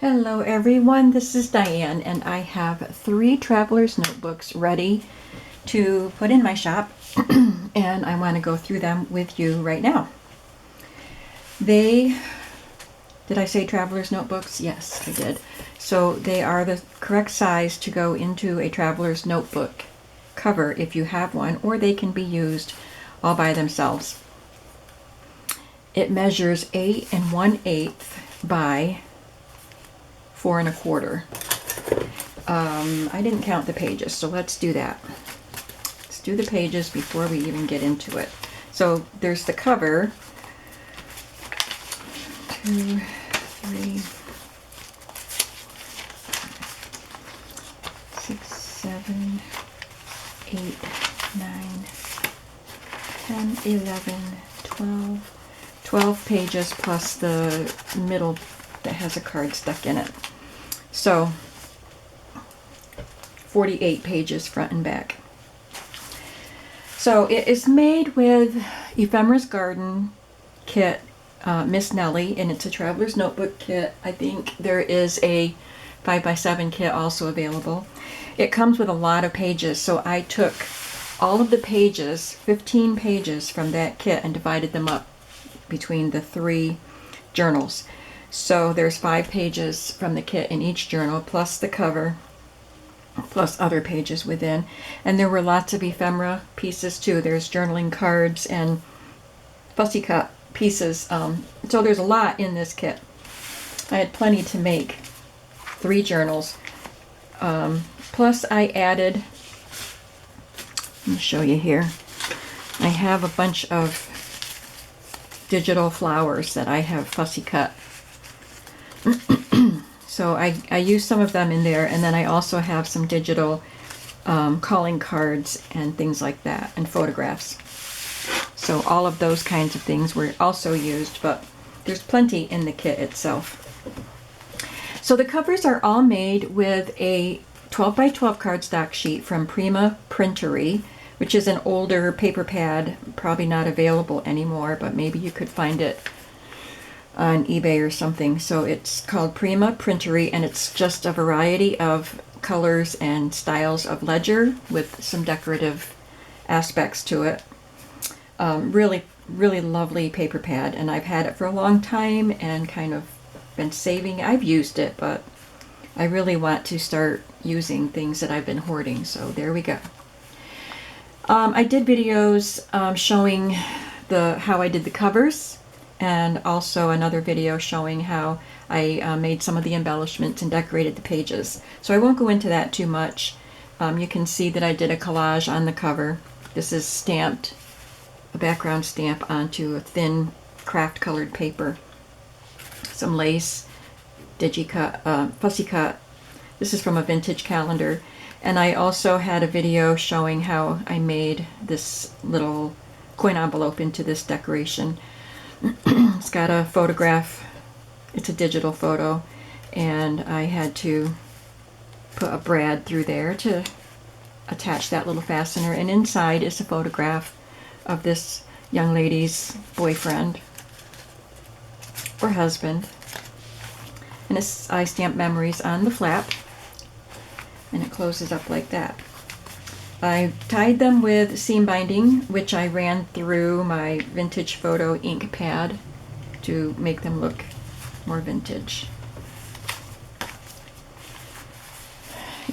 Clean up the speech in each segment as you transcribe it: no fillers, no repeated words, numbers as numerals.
Hello everyone, this is Diane and I have 3 traveler's notebooks ready to put in my shop and I want to go through them with you right now. Did I say traveler's notebooks? Yes, I did. So they are the correct size to go into a traveler's notebook cover if you have one, or they can be used all by themselves. It measures 8 1/8 by 4 1/4. I didn't count the pages, so let's do that. Let's do the pages before we even get into it. So there's the cover. 2, 3, 6, 7, 8, 9, 10, 11, 12. 12 pages plus the middle that has a card stuck in it. So 48 pages front and back. So it is made with Ephemera's Garden kit, Miss Nellie, and it's a traveler's notebook kit. I think there is a 5x7 kit also available. It comes with a lot of pages, so I took all of the pages, 15 pages from that kit, and divided them up between the 3 journals. So there's 5 pages from the kit in each journal, plus the cover, plus other pages within. And there were lots of ephemera pieces too. There's journaling cards and fussy cut pieces. So there's a lot in this kit. I had plenty to make 3 journals. Plus I added, let me show you here, I have a bunch of digital flowers that I have fussy cut. So I use some of them in there, and then I also have some digital calling cards and things like that, and photographs. So all of those kinds of things were also used, but there's plenty in the kit itself. So the covers are all made with a 12x12 cardstock sheet from Prima Printery, which is an older paper pad, probably not available anymore, but maybe you could find it on eBay or something. So it's called Prima Printery, and it's just a variety of colors and styles of ledger with some decorative aspects to it. Really, really lovely paper pad, and I've had it for a long time and kind of been saving. I've used it, but I really want to start using things that I've been hoarding, so there we go. I did videos showing how I did the covers, and also another video showing how I made some of the embellishments and decorated the pages. So I won't go into that too much. You can see that I did a collage on the cover. This is stamped, a background stamp onto a thin craft colored paper. Some lace, digi-cut, fussy cut. This is from a vintage calendar. And I also had a video showing how I made this little coin envelope into this decoration. It's got a photograph. It's a digital photo, and I had to put a brad through there to attach that little fastener, and inside is a photograph of this young lady's boyfriend or husband, and I stamped memories on the flap, and it closes up like that. I tied them with seam binding, which I ran through my vintage photo ink pad to make them look more vintage.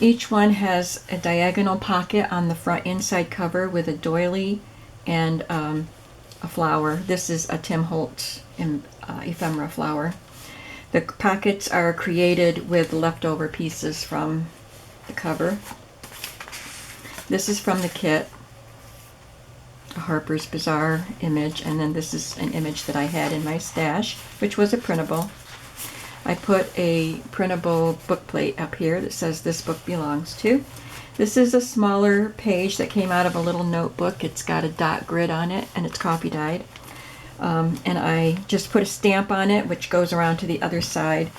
Each one has a diagonal pocket on the front inside cover with a doily and a flower. This is a Tim Holtz ephemera flower. The pockets are created with leftover pieces from the cover. This is from the kit, a Harper's Bazaar image, and then this is an image that I had in my stash, which was a printable. I put a printable book plate up here that says "This book belongs to." This is a smaller page that came out of a little notebook. It's got a dot grid on it, and it's coffee dyed. And I just put a stamp on it, which goes around to the other side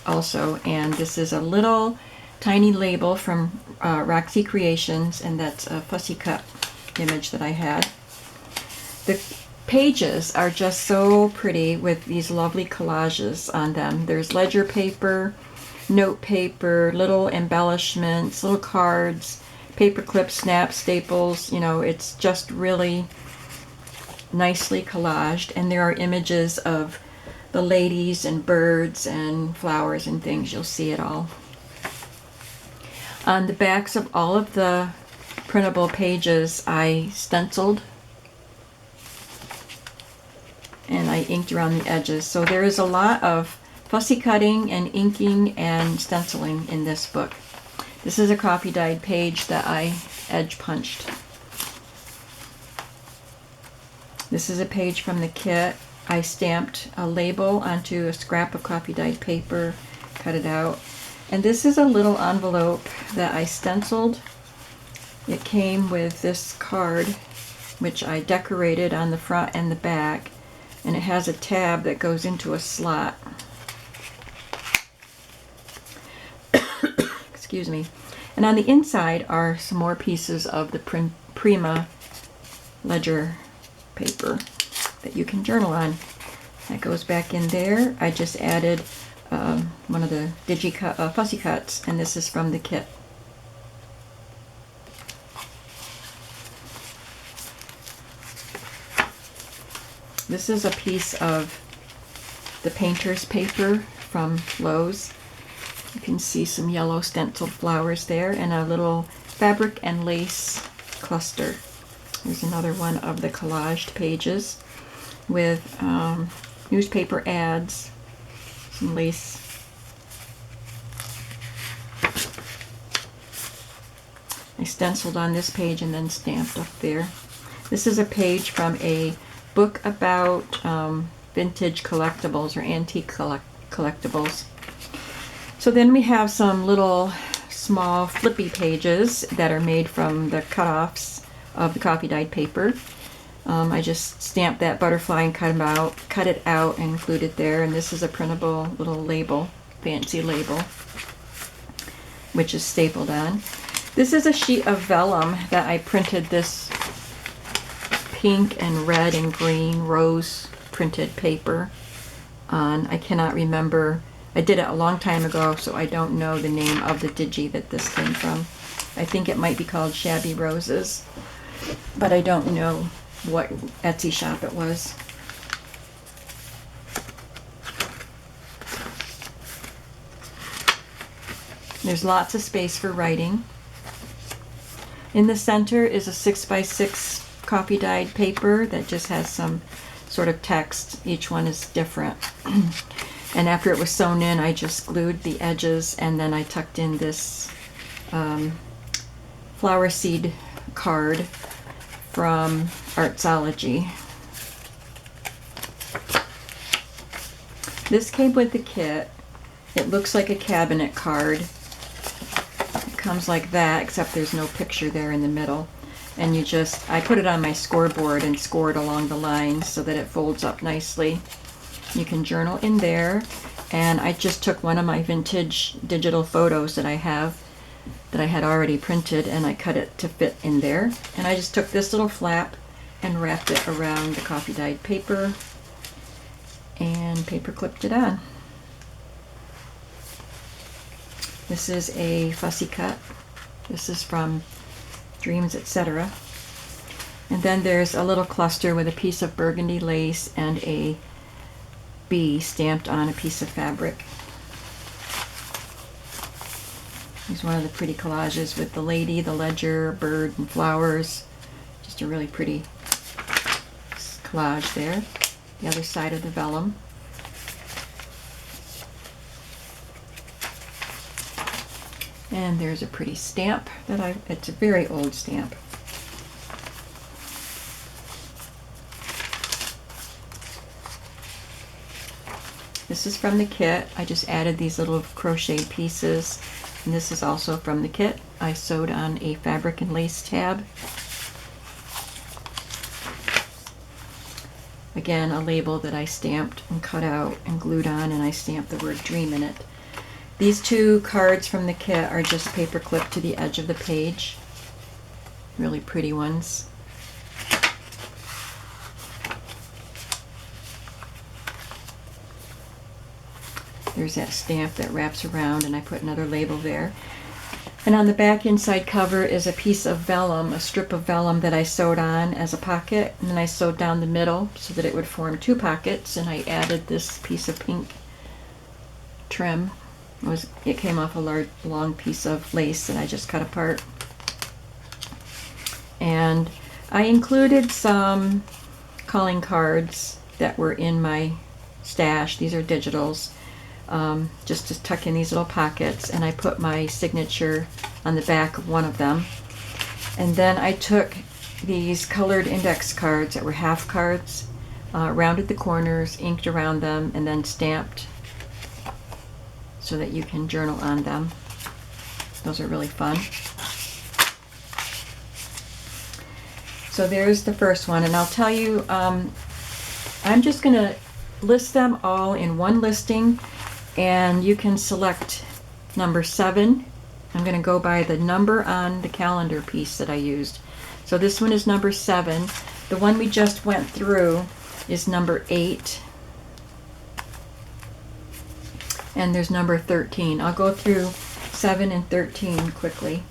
also. And this is a little tiny label from Roxy Creations, and that's a fussy cut image that I had. The pages are just so pretty with these lovely collages on them. There's ledger paper, note paper, little embellishments, little cards, paper clips, snaps, staples. You know, it's just really nicely collaged, and there are images of the ladies and birds and flowers and things. You'll see it all. On the backs of all of the printable pages, I stenciled and I inked around the edges. So there is a lot of fussy cutting and inking and stenciling in this book. This is a coffee dyed page that I edge punched. This is a page from the kit. I stamped a label onto a scrap of coffee dyed paper, cut it out. And this is a little envelope that I stenciled. It came with this card, which I decorated on the front and the back, and it has a tab that goes into a slot. Excuse me. And on the inside are some more pieces of the Prima ledger paper that you can journal on. That goes back in there. I just added one of the fussy cuts, and this is from the kit. This is a piece of the painter's paper from Lowe's. You can see some yellow stenciled flowers there, and a little fabric and lace cluster. There's another one of the collaged pages with newspaper ads, some lace. I stenciled on this page and then stamped up there. This is a page from a book about vintage collectibles or antique collectibles. So then we have some little small flippy pages that are made from the cutoffs of the coffee dyed paper. I just stamped that butterfly and cut it out and glued it there. And this is a printable little label, fancy label, which is stapled on. This is a sheet of vellum that I printed this pink and red and green rose printed paper on. I cannot remember. I did it a long time ago, so I don't know the name of the digi that this came from. I think it might be called Shabby Roses, but I don't know what Etsy shop it was. There's lots of space for writing. In the center is a 6x6 coffee dyed paper that just has some sort of text. Each one is different. And after it was sewn in, I just glued the edges, and then I tucked in this flower seed card from Artsology. This came with the kit. It looks like a cabinet card. It comes like that, except there's no picture there in the middle. And I put it on my scoreboard and scored along the lines so that it folds up nicely. You can journal in there. And I just took one of my vintage digital photos that I have that I had already printed, and I cut it to fit in there. And I just took this little flap and wrapped it around the coffee dyed paper and paper clipped it on. This is a fussy cut. This is from Dreams, etc. And then there's a little cluster with a piece of burgundy lace and a bee stamped on a piece of fabric. Here's one of the pretty collages with the lady, the ledger, bird, and flowers. Just a really pretty collage there. The other side of the vellum. And there's a pretty stamp it's a very old stamp. This is from the kit. I just added these little crocheted pieces. And this is also from the kit. I sewed on a fabric and lace tab. Again, a label that I stamped and cut out and glued on, and I stamped the word dream in it. These two cards from the kit are just paper clipped to the edge of the page. Really pretty ones. There's that stamp that wraps around, and I put another label there. And on the back inside cover is a piece of vellum, a strip of vellum that I sewed on as a pocket, and then I sewed down the middle so that it would form 2 pockets, and I added this piece of pink trim. It came off a long piece of lace that I just cut apart. And I included some calling cards that were in my stash. These are digitals, just to tuck in these little pockets, and I put my signature on the back of one of them. And then I took these colored index cards that were half cards, rounded the corners, inked around them, and then stamped so that you can journal on them. Those are really fun. So there's the first one, and I'll tell you, I'm just going to list them all in one listing, and you can select number 7. I'm going to go by the number on the calendar piece that I used. So this one is number 7. The one we just went through is number 8. And there's number 13. I'll go through 7 and 13 quickly,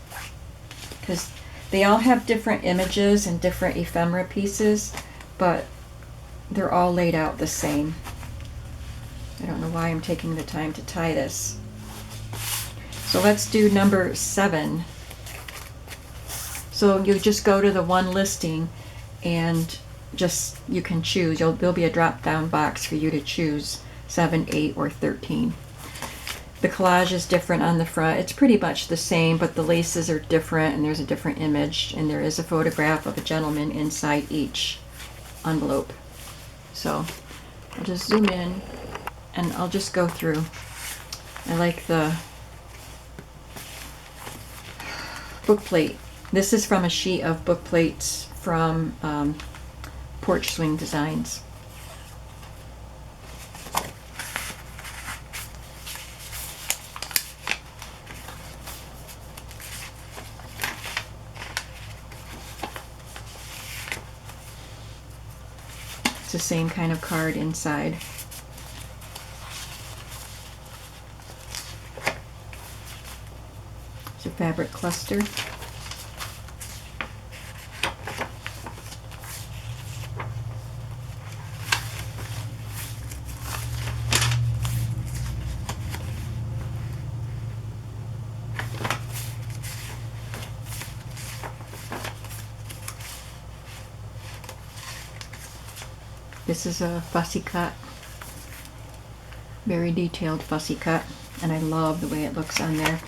because they all have different images and different ephemera pieces, but they're all laid out the same. I don't know why I'm taking the time to tie this. So let's do number 7. So you just go to the one listing and you can choose. There'll be a drop down box for you to choose 7, 8, or 13. The collage is different on the front. It's pretty much the same, but the laces are different, and there's a different image, and there is a photograph of a gentleman inside each envelope. So I'll just zoom in and I'll just go through. I like the book plate. This is from a sheet of book plates from Porch Swing Designs. It's the same kind of card inside. It's a fabric cluster. This is a fussy cut, very detailed fussy cut, and I love the way it looks on there.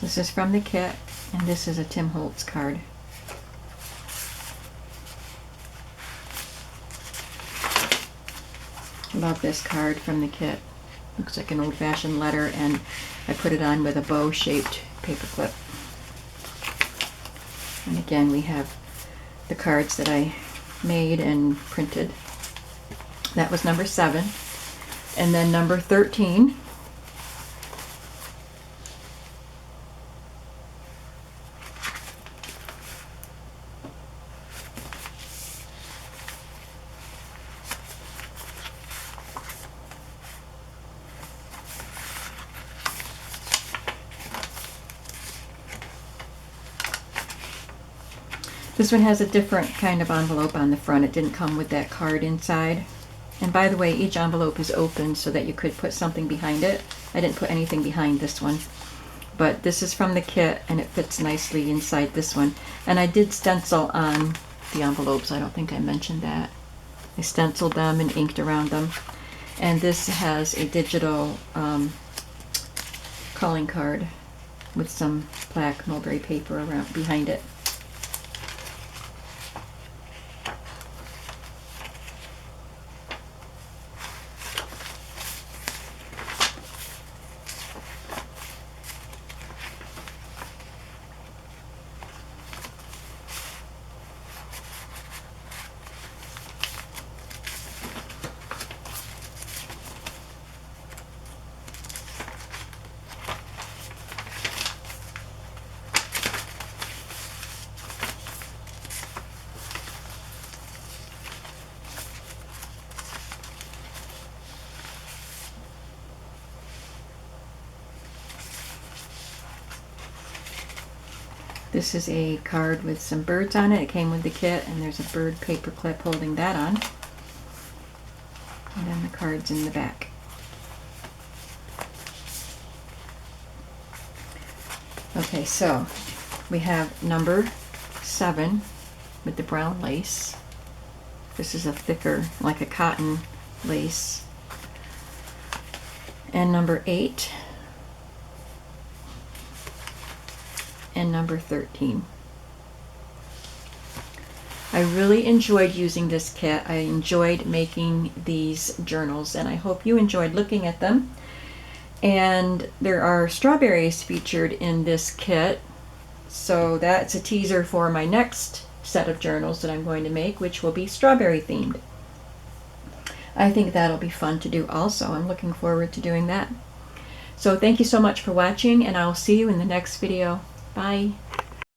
This is from the kit, and this is a Tim Holtz card. Love this card from the kit. Looks like an old-fashioned letter, and I put it on with a bow-shaped paper clip. And again, we have the cards that I made and printed. That was number 7. And then number 13. This one has a different kind of envelope on the front. It didn't come with that card inside. And by the way, each envelope is open so that you could put something behind it. I didn't put anything behind this one. But this is from the kit, and it fits nicely inside this one. And I did stencil on the envelopes. I don't think I mentioned that. I stenciled them and inked around them. And this has a digital calling card with some black mulberry paper around behind it. This is a card with some birds on it. It came with the kit, and there's a bird paper clip holding that on. And then the cards in the back. Okay, so we have number 7 with the brown lace. This is a thicker, like a cotton lace. And number 8. And number 13. I really enjoyed using this kit. I enjoyed making these journals, and I hope you enjoyed looking at them. And there are strawberries featured in this kit, so that's a teaser for my next set of journals that I'm going to make, which will be strawberry themed. I think that'll be fun to do also. I'm looking forward to doing that. So thank you so much for watching, and I'll see you in the next video. Bye.